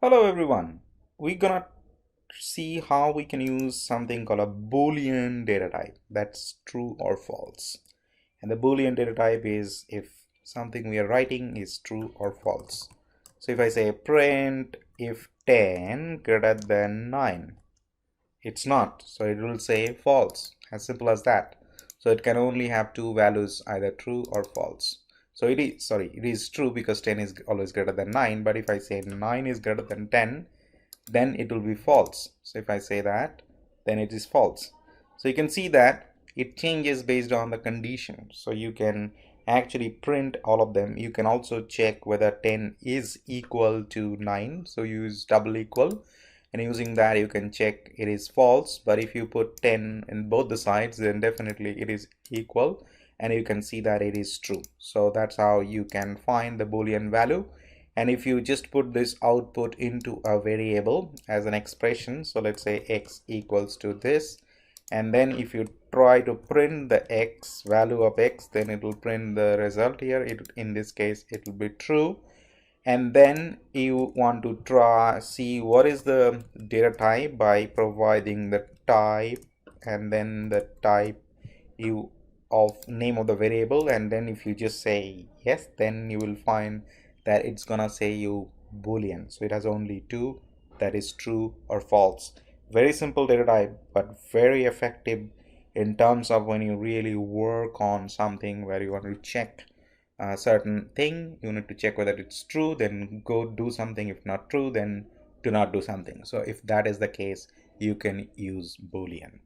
Hello everyone. We're gonna see how we can use something called a Boolean data type that's true or false. And the Boolean data type is if something we are writing is true or false. So if I say print if 10 greater than 9, it's not. So it will say false. As simple as that. So it can only have two values, either true or false. So it is true because 10 is always greater than 9. But if I say 9 is greater than 10, then it will be false. So if I say that, then it is false. So you can see that it changes based on the condition. So you can actually print all of them. You can also check whether 10 is equal to 9. So use double equal, and using that you can check it is false. But if you put 10 in both the sides, then definitely it is equal, and you can see that it is true. So that's how you can find the Boolean value. And if you just put this output into a variable as an expression, so let's say x equals to this, and then if you try to print the x value of x, then it will print the result here. In this case it will be true. And then you want to see what is the data type by providing the type, and then the type you of name of the variable, and then if you just say yes, then you will find that it's gonna say you Boolean. So it has only two, that is true or false. Very simple data type, but very effective in terms of when you really work on something where you want to check a certain thing. You need to check whether it's true, then go do something. If not true, then do not do something. So if that is the case, you can use Boolean.